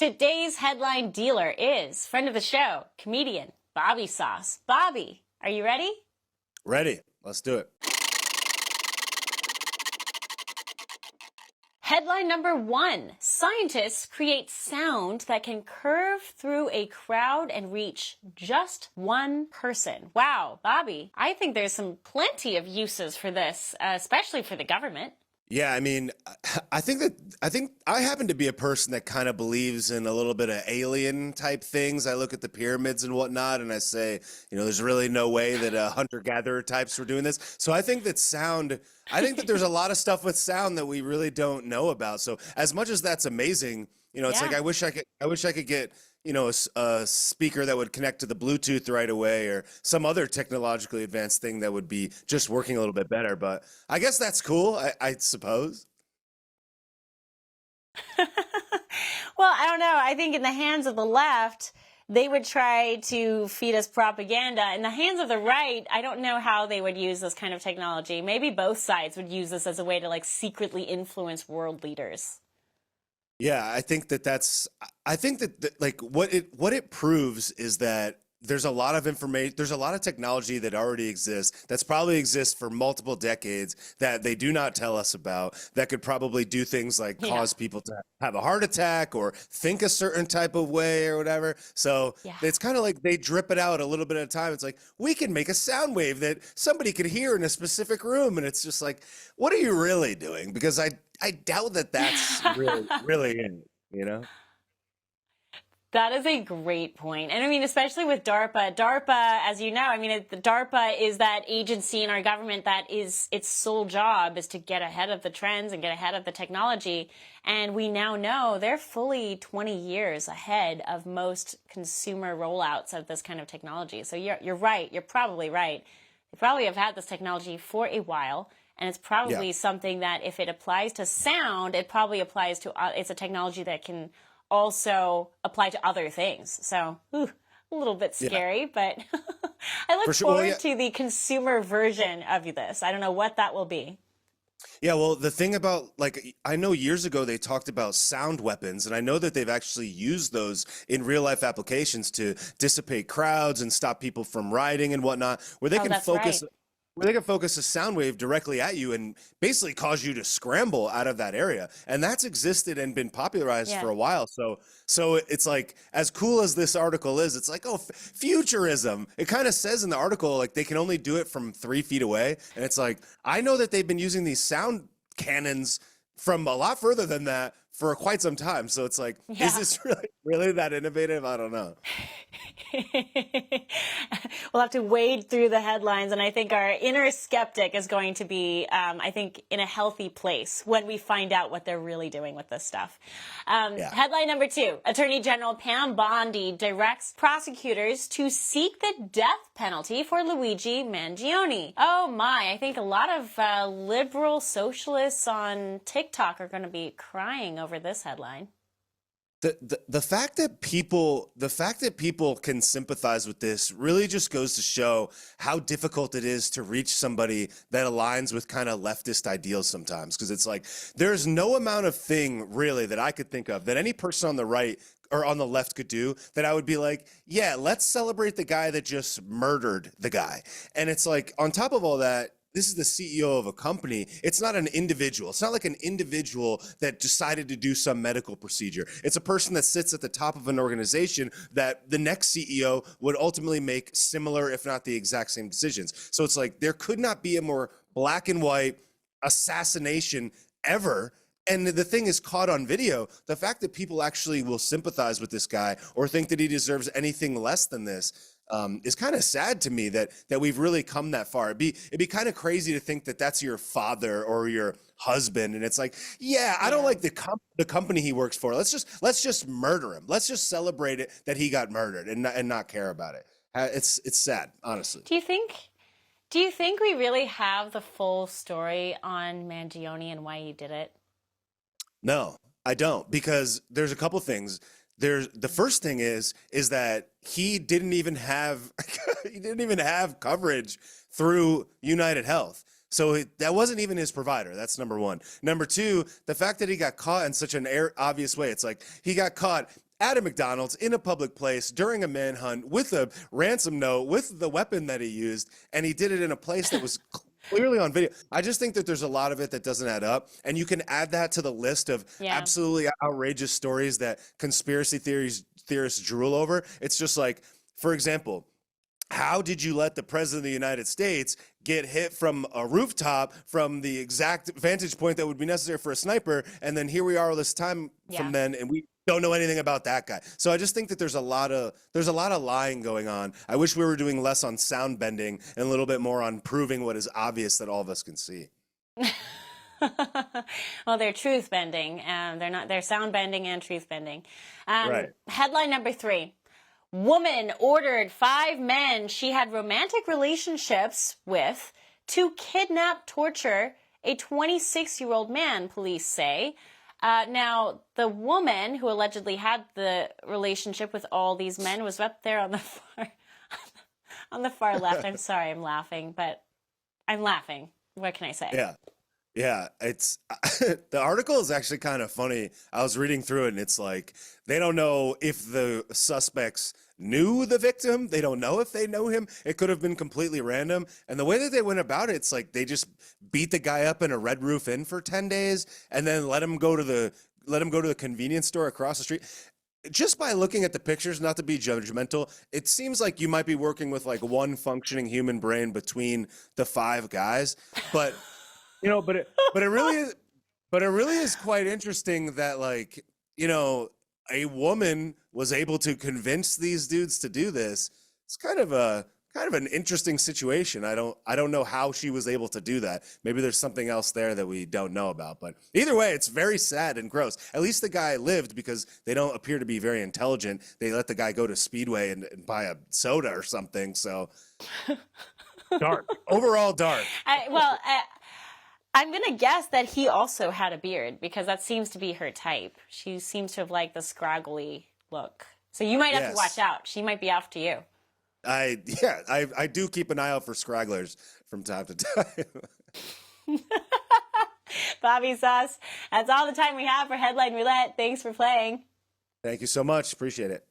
Today's headline dealer is friend of the show, comedian Bobby Sauce. Bobby, are you ready? Ready. Let's do it. Headline number 1. Scientists create sound that can curve through a crowd and reach just one person. Wow, Bobby, I think there's plenty of uses for this, especially for the government. Yeah, I mean, I think I happen to be a person that kind of believes in a little bit of alien type things. I look at the pyramids and whatnot, and I say, there's really no way that hunter-gatherer types were doing this. So I think that there's a lot of stuff with sound that we really don't know about. So as much as that's amazing, it's like I wish I could get a speaker that would connect to the Bluetooth right away, or some other technologically advanced thing that would be just working a little bit better. But I guess that's cool, I suppose. Well, I don't know. I think in the hands of the left, they would try to feed us propaganda. In the hands of the right, I don't know how they would use this kind of technology. Maybe both sides would use this as a way to secretly influence world leaders. Yeah, I think that what it proves is that there's a lot of information, there's a lot of technology that already exists, that's probably exists for multiple decades, that they do not tell us about, that could probably do things like cause people to have a heart attack or think a certain type of way or whatever. So it's kind of like they drip it out a little bit at a time. It's like, we can make a sound wave that somebody could hear in a specific room. And it's just like, what are you really doing? Because I doubt that that's really it, That is a great point. And I mean, especially with DARPA. DARPA, as you know, DARPA is that agency in our government that is, its sole job is to get ahead of the trends and get ahead of the technology. And we now know they're fully 20 years ahead of most consumer rollouts of this kind of technology. So you're right. You're probably right. They probably have had this technology for a while. And it's probably something that if it applies to sound, it probably applies to, it's a technology that can also apply to other things. So, a little bit scary, but I look forward to the consumer version of this. I don't know what that will be. Yeah, well, the thing about, I know years ago they talked about sound weapons, and I know that they've actually used those in real life applications to dissipate crowds and stop people from rioting and whatnot, where they can focus a sound wave directly at you and basically cause you to scramble out of that area. And that's existed and been popularized for a while. So it's like, as cool as this article is, it's like, futurism. It kind of says in the article, they can only do it from 3 feet away. And it's like, I know that they've been using these sound cannons from a lot further than that for quite some time. So it's like, is this really that innovative? I don't know. We'll have to wade through the headlines, and I think our inner skeptic is going to be, in a healthy place when we find out what they're really doing with this stuff. Headline number 2, Attorney General Pam Bondi directs prosecutors to seek the death penalty for Luigi Mangione. Oh my, I think a lot of liberal socialists on TikTok are going to be crying over this headline. The fact that people can sympathize with this really just goes to show how difficult it is to reach somebody that aligns with kind of leftist ideals sometimes. Because it's like, there's no amount of thing really that I could think of that any person on the right or on the left could do that I would be like, yeah, let's celebrate the guy that just murdered the guy. And it's like, on top of all that, this is the CEO of a company. It's not an individual. It's not like an individual that decided to do some medical procedure. It's a person that sits at the top of an organization that the next CEO would ultimately make similar, if not the exact same decisions. So it's like, there could not be a more black and white assassination ever. And the thing is caught on video. The fact that people actually will sympathize with this guy or think that he deserves anything less than this is kind of sad to me that we've really come that far. It'd be kind of crazy to think that that's your father or your husband, and it's like, I don't like the company he works for. Let's just murder him. Let's just celebrate it that he got murdered and not care about it. It's sad, honestly. Do you think we really have the full story on Mangione and why he did it? No, I don't, because there's a couple things. The first thing is that he didn't even have coverage through United Health. So that wasn't even his provider. That's number one. Number two, the fact that he got caught in such an obvious way. It's like he got caught at a McDonald's in a public place during a manhunt with a ransom note with the weapon that he used, and he did it in a place that was clearly on video. I just think that there's a lot of it that doesn't add up, and you can add that to the list of absolutely outrageous stories that conspiracy theorists drool over. It's just like, for example, how did you let the president of the United States get hit from a rooftop from the exact vantage point that would be necessary for a sniper? And then here we are all this time from then, and we don't know anything about that guy. So I just think that there's a lot of lying going on. I wish we were doing less on sound bending and a little bit more on proving what is obvious that all of us can see. Well, they're truth bending. They're sound bending and truth bending. Right. Headline number 3. Woman ordered 5 men she had romantic relationships with to kidnap, torture a 26-year-old man, police say. Now, the woman who allegedly had the relationship with all these men was up there on the far left. I'm sorry, I'm laughing, but I'm laughing. What can I say? Yeah, it's the article is actually kind of funny. I was reading through it, and it's like they don't know if the suspects knew the victim. They don't know if they know him. It could have been completely random. And the way that they went about it, it's like they just beat the guy up in a Red Roof Inn for 10 days and then let him go to the convenience store across the street. Just by looking at the pictures, not to be judgmental, it seems like you might be working with like one functioning human brain between the 5 guys. But but it really is quite interesting that, like, a woman was able to convince these dudes to do this. It's kind of an interesting situation. I don't know how she was able to do that. Maybe there's something else there that we don't know about. But either way, it's very sad and gross. At least the guy lived, because they don't appear to be very intelligent. They let the guy go to Speedway and buy a soda or something. So dark. Overall dark. I'm going to guess that he also had a beard, because that seems to be her type. She seems to have liked the scraggly look. So you might have to watch out. She might be after you. I do keep an eye out for scragglers from time to time. Bobby Sauce, that's all the time we have for Headline Roulette. Thanks for playing. Thank you so much. Appreciate it.